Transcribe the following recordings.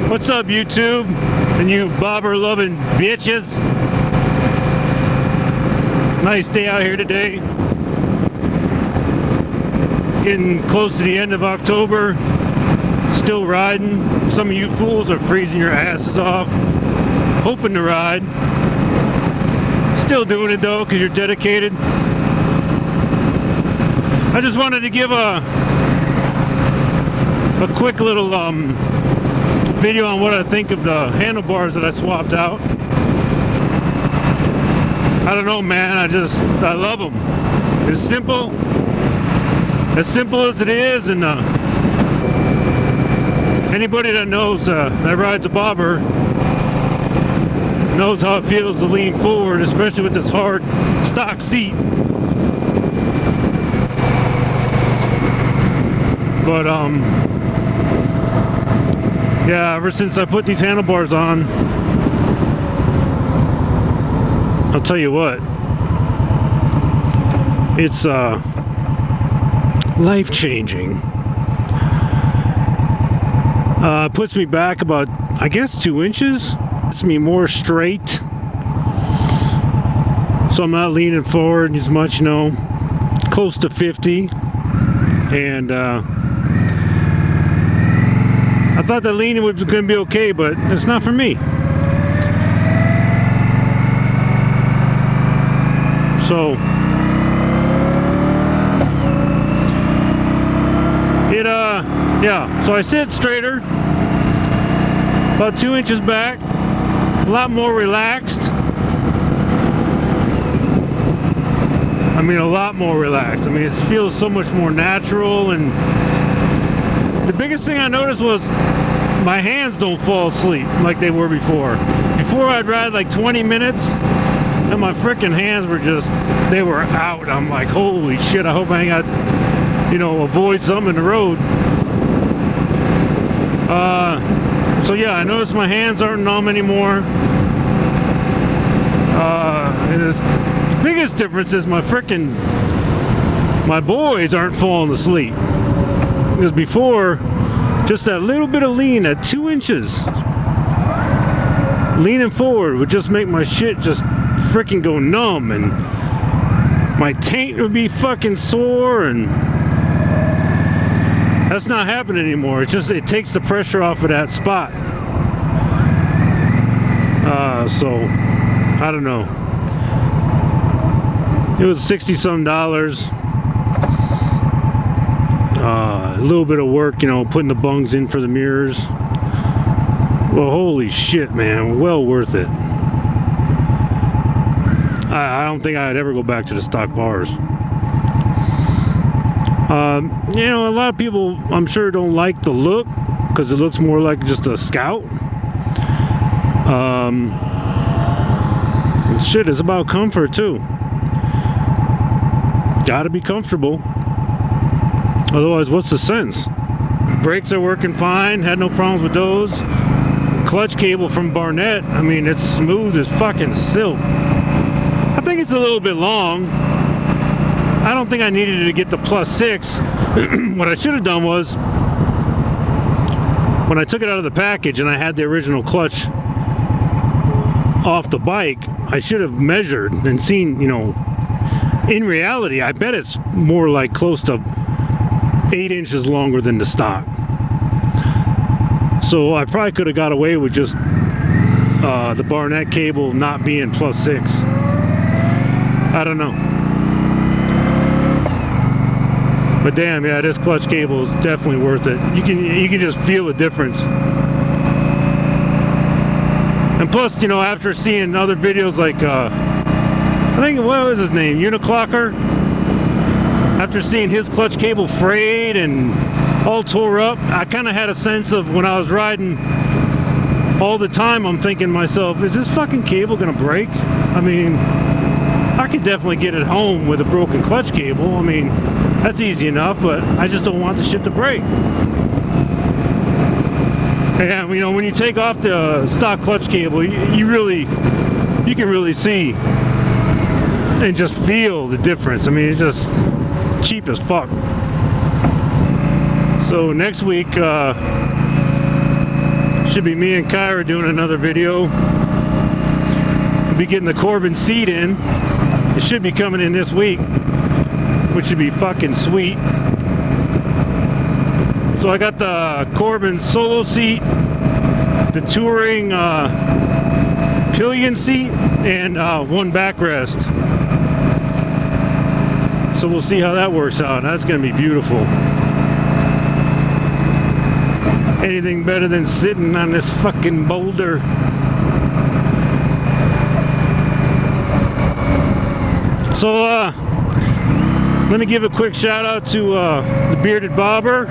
What's up, YouTube? And you bobber-loving bitches. Nice day out here today. Getting close to the end of October. Still riding. Some of you fools are freezing your asses off. Hoping to ride. Still doing it though, because you're dedicated. I just wanted to give a quick little video on what I think of the handlebars that I swapped out. I don't know, man. I love them. It's simple as it is, and anybody that knows that rides a bobber knows how it feels to lean forward, especially with this hard stock seat. But yeah, ever since I put these handlebars on, I'll tell you what, it's life-changing. Puts me back about, I guess, 2 inches. It's me more straight, so I'm not leaning forward as much, close to 50. And I thought that leaning was going to be okay, but it's not for me. So yeah, so I sit straighter, about 2 inches back, a lot more relaxed. I mean, a lot more relaxed. I mean, it feels so much more natural, and the biggest thing I noticed was my hands don't fall asleep like they were before. Before I'd ride like 20 minutes and my freaking hands were they were out. I'm like, holy shit, I hope I ain't got, avoid something in the road. So yeah, I noticed my hands aren't numb anymore. And the biggest difference is my boys aren't falling asleep. Because before, just that little bit of lean at 2 inches, leaning forward would just make my shit just freaking go numb, and my taint would be fucking sore, and that's not happening anymore. It takes the pressure off of that spot. So I don't know. It was $60-some. A little bit of work, putting the bungs in for the mirrors. Well, holy shit, man, well worth it. I don't think I'd ever go back to the stock bars. A lot of people, I'm sure, don't like the look because it looks more like just a Scout. Shit, it's about comfort too. Gotta be comfortable. Otherwise, what's the sense? Brakes are working fine, had no problems with those. Clutch cable from Barnett, I mean, it's smooth as fucking silk. I think it's a little bit long. I don't think I needed to get the +6. What I should have done was, when I took it out of the package and I had the original clutch off the bike, I should have measured and seen, in reality, I bet it's more like close to 8 inches longer than the stock. So I probably could have got away with just the Barnett cable not being +6. I don't know. But damn, yeah, this clutch cable is definitely worth it. You can just feel the difference. And plus, after seeing other videos like I think, what was his name, Uniclocker? After seeing his clutch cable frayed and all tore up, I kind of had a sense of, when I was riding all the time, I'm thinking to myself, is this fucking cable gonna break? I mean, I could definitely get it home with a broken clutch cable. I mean, that's easy enough, but I just don't want the shit to break. And when you take off the stock clutch cable, you can really see and just feel the difference. I mean, it's just cheap as fuck. So next week Should be me and Kyra doing another video. We'll be getting the Corbin seat in. It should be coming in this week, which should be fucking sweet. So I got the Corbin solo seat, the touring pillion seat, and one backrest. So we'll see how that works out. That's going to be beautiful. Anything better than sitting on this fucking boulder. So let me give a quick shout out to the Bearded Bobber.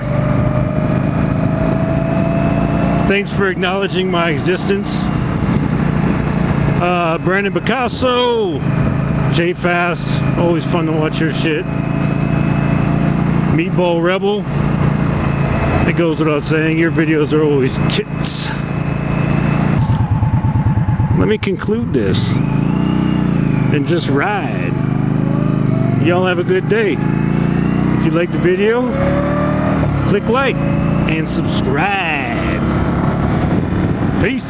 Thanks for acknowledging my existence. Brandon Picasso, J Fast, always fun to watch your shit. Meatball Rebel, it goes without saying, your videos are always tits. Let me conclude this and just ride. Y'all have a good day. If you like the video, click like and subscribe. Peace.